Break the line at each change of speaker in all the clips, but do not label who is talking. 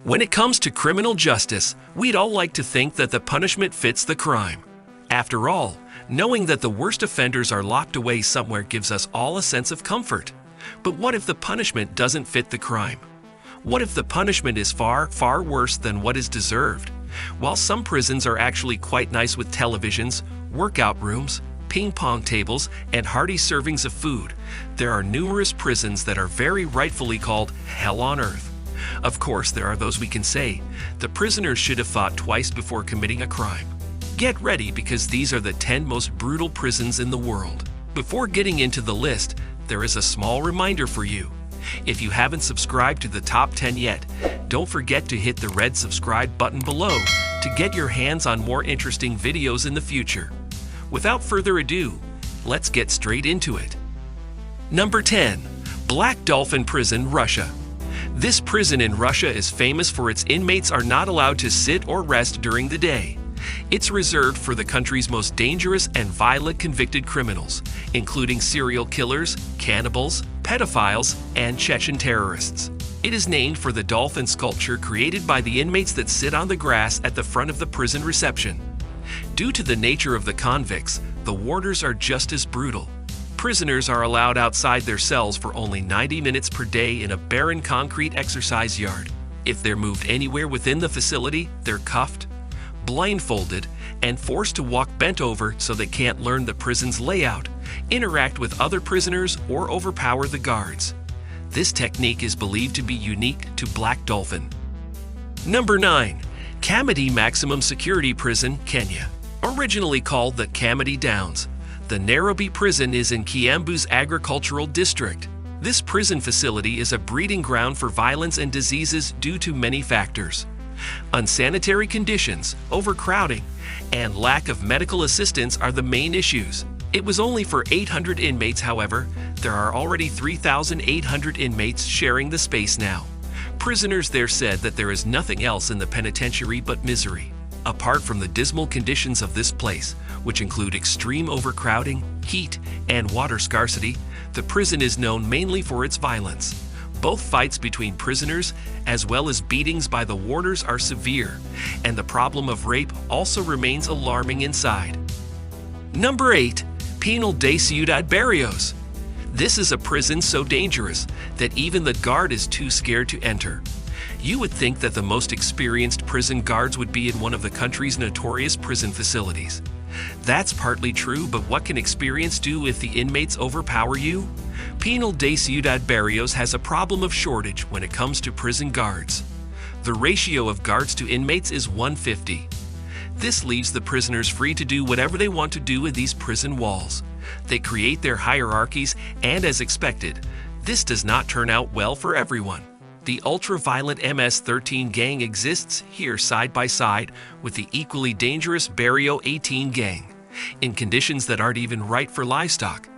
When it comes to criminal justice, we'd all like to think that the punishment fits the crime. After all, knowing that the worst offenders are locked away somewhere gives us all a sense of comfort. But what if the punishment doesn't fit the crime? What if the punishment is far, far worse than what is deserved? While some prisons are actually quite nice with televisions, workout rooms, ping pong tables, and hearty servings of food, there are numerous prisons that are very rightfully called hell on earth. Of course, there are those we can say, the prisoners should have thought twice before committing a crime. Get ready because these are the 10 most brutal prisons in the world. Before getting into the list, there is a small reminder for you. If you haven't subscribed to the top 10 yet, don't forget to hit the red subscribe button below to get your hands on more interesting videos in the future. Without further ado, let's get straight into it. Number 10. Black Dolphin Prison, Russia. This prison in Russia is famous for its inmates are not allowed to sit or rest during the day. It's reserved for the country's most dangerous and violent convicted criminals, including serial killers, cannibals, pedophiles, and Chechen terrorists. It is named for the dolphin sculpture created by the inmates that sit on the grass at the front of the prison reception. Due to the nature of the convicts, the warders are just as brutal. Prisoners are allowed outside their cells for only 90 minutes per day in a barren concrete exercise yard. If they're moved anywhere within the facility, they're cuffed, blindfolded, and forced to walk bent over so they can't learn the prison's layout, interact with other prisoners, or overpower the guards. This technique is believed to be unique to Black Dolphin. Number 9. Kamiti Maximum Security Prison, Kenya. Originally called the Kamiti Downs, the Nairobi prison is in Kiambu's agricultural district. This prison facility is a breeding ground for violence and diseases due to many factors. Unsanitary conditions, overcrowding, and lack of medical assistance are the main issues. It was only for 800 inmates, however, there are already 3,800 inmates sharing the space now. Prisoners there said that there is nothing else in the penitentiary but misery. Apart from the dismal conditions of this place, which include extreme overcrowding, heat, and water scarcity, the prison is known mainly for its violence. Both fights between prisoners as well as beatings by the warders are severe, and the problem of rape also remains alarming inside. Number 8. Penal de Ciudad Barrios. This is a prison so dangerous that even the guard is too scared to enter. You would think that the most experienced prison guards would be in one of the country's notorious prison facilities. That's partly true, but what can experience do if the inmates overpower you? Penal de Ciudad Barrios has a problem of shortage when it comes to prison guards. The ratio of guards to inmates is 150. This leaves the prisoners free to do whatever they want to do in these prison walls. They create their hierarchies, and as expected, this does not turn out well for everyone. The ultra-violent MS-13 gang exists here side by side with the equally dangerous Barrio 18 gang, in conditions that aren't even right for livestock.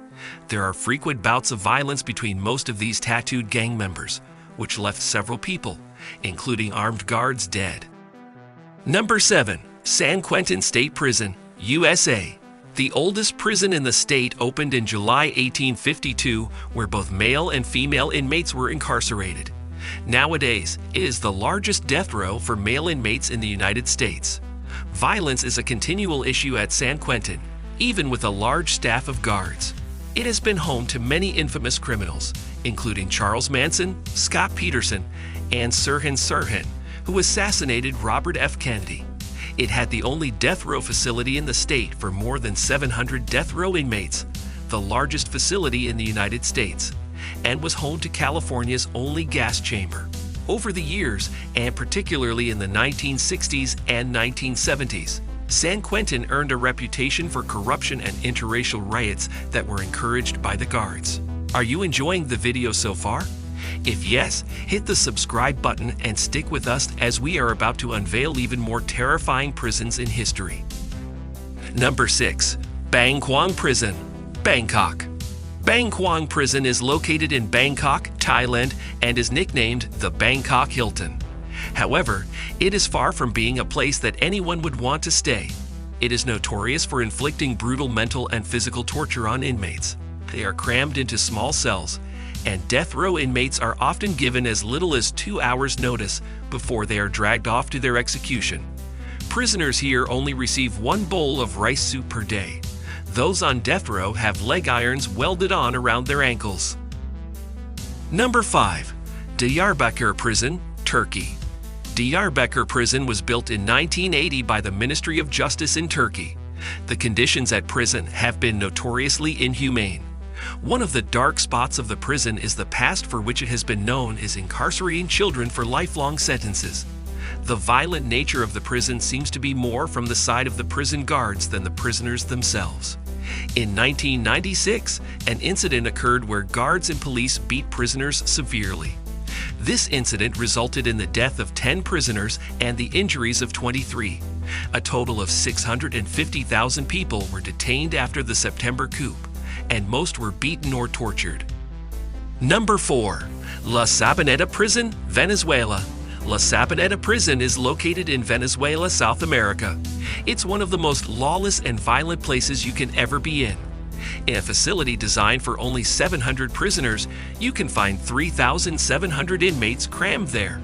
There are frequent bouts of violence between most of these tattooed gang members, which left several people, including armed guards, dead. Number 7. San Quentin State Prison, U.S.A. The oldest prison in the state opened in July 1852, where both male and female inmates were incarcerated. Nowadays, it is the largest death row for male inmates in the United States. Violence is a continual issue at San Quentin, even with a large staff of guards. It has been home to many infamous criminals, including Charles Manson, Scott Peterson, and Sirhan Sirhan, who assassinated Robert F. Kennedy. It had the only death row facility in the state for more than 700 death row inmates, the largest facility in the United States, and was home to California's only gas chamber. Over the years, and particularly in the 1960s and 1970s, San Quentin earned a reputation for corruption and interracial riots that were encouraged by the guards. Are you enjoying the video so far? If yes, hit the subscribe button and stick with us as we are about to unveil even more terrifying prisons in history. Number 6. Bang Kwang Prison, Bangkok. Bang Kwang Prison is located in Bangkok, Thailand, and is nicknamed the Bangkok Hilton. However, it is far from being a place that anyone would want to stay. It is notorious for inflicting brutal mental and physical torture on inmates. They are crammed into small cells, and death row inmates are often given as little as 2 hours' notice before they are dragged off to their execution. Prisoners here only receive 1 bowl of rice soup per day. Those on death row have leg irons welded on around their ankles. Number 5. Diyarbakir Prison, Turkey. Diyarbakir Prison was built in 1980 by the Ministry of Justice in Turkey. The conditions at prison have been notoriously inhumane. One of the dark spots of the prison is the past for which it has been known is incarcerating children for lifelong sentences. The violent nature of the prison seems to be more from the side of the prison guards than the prisoners themselves. In 1996, an incident occurred where guards and police beat prisoners severely. This incident resulted in the death of 10 prisoners and the injuries of 23. A total of 650,000 people were detained after the September coup, and most were beaten or tortured. Number 4. La Sabaneta Prison, Venezuela. La Sabaneta Prison is located in Venezuela, South America. It's one of the most lawless and violent places you can ever be in. In a facility designed for only 700 prisoners, you can find 3,700 inmates crammed there.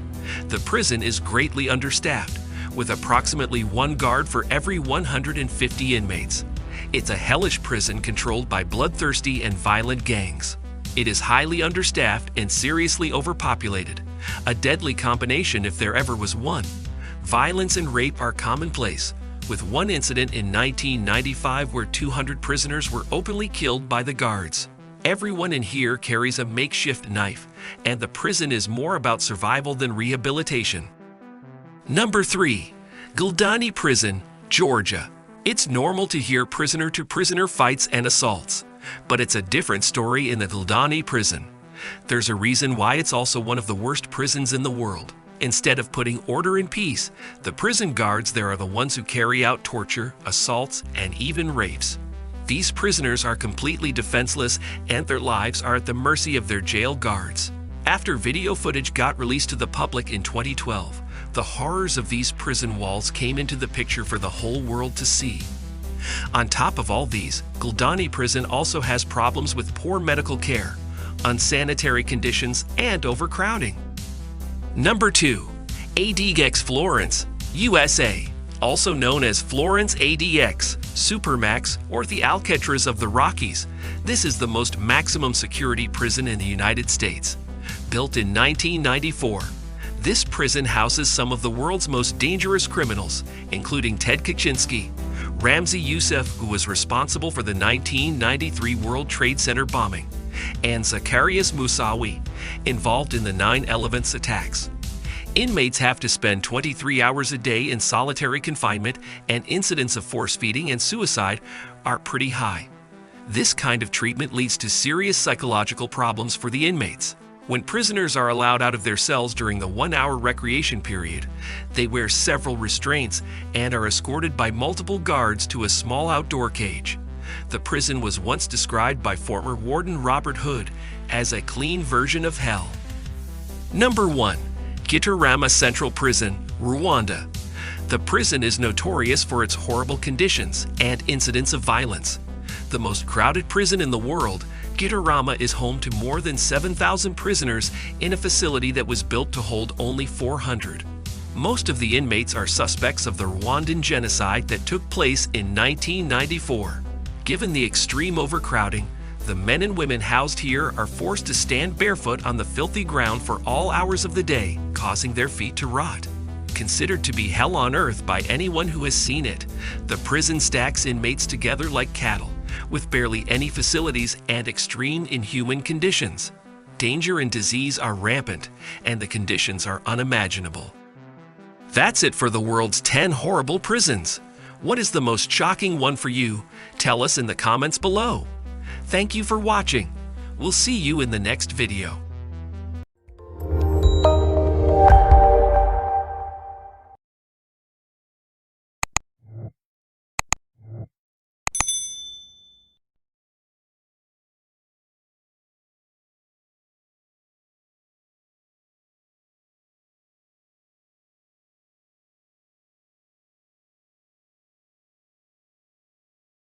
The prison is greatly understaffed, with approximately 1 guard for every 150 inmates. It's a hellish prison controlled by bloodthirsty and violent gangs. It is highly understaffed and seriously overpopulated, a deadly combination if there ever was one. Violence and rape are commonplace, with one incident in 1995 where 200 prisoners were openly killed by the guards. Everyone in here carries a makeshift knife, and the prison is more about survival than rehabilitation. Number 3. Gldani Prison, Georgia. It's normal to hear prisoner-to-prisoner fights and assaults, but it's a different story in the Gldani prison. There's a reason why it's also one of the worst prisons in the world. Instead of putting order and peace, the prison guards there are the ones who carry out torture, assaults, and even rapes. These prisoners are completely defenseless, and their lives are at the mercy of their jail guards. After video footage got released to the public in 2012, the horrors of these prison walls came into the picture for the whole world to see. On top of all these, Gldani Prison also has problems with poor medical care, unsanitary conditions, and overcrowding. Number 2. ADX-Florence, U.S.A. Also known as Florence ADX, Supermax, or the Alcatraz of the Rockies, this is the most maximum security prison in the United States. Built in 1994, this prison houses some of the world's most dangerous criminals, including Ted Kaczynski, Ramzi Youssef, who was responsible for the 1993 World Trade Center bombing, and Zacarias Moussaoui, involved in the 9/11 attacks. Inmates have to spend 23 hours a day in solitary confinement, and incidents of force feeding and suicide are pretty high. This kind of treatment leads to serious psychological problems for the inmates. When prisoners are allowed out of their cells during the 1-hour recreation period, they wear several restraints and are escorted by multiple guards to a small outdoor cage. The prison was once described by former Warden Robert Hood as a clean version of hell. Number 1. Gitarama Central Prison, Rwanda. The prison is notorious for its horrible conditions and incidents of violence. The most crowded prison in the world, Gitarama is home to more than 7,000 prisoners in a facility that was built to hold only 400. Most of the inmates are suspects of the Rwandan genocide that took place in 1994. Given the extreme overcrowding, the men and women housed here are forced to stand barefoot on the filthy ground for all hours of the day, causing their feet to rot. Considered to be hell on earth by anyone who has seen it, the prison stacks inmates together like cattle, with barely any facilities and extreme inhuman conditions. Danger and disease are rampant, and the conditions are unimaginable. That's it for the world's 10 horrible prisons. What is the most shocking one for you? Tell us in the comments below. Thank you for watching. We'll see you in the next video.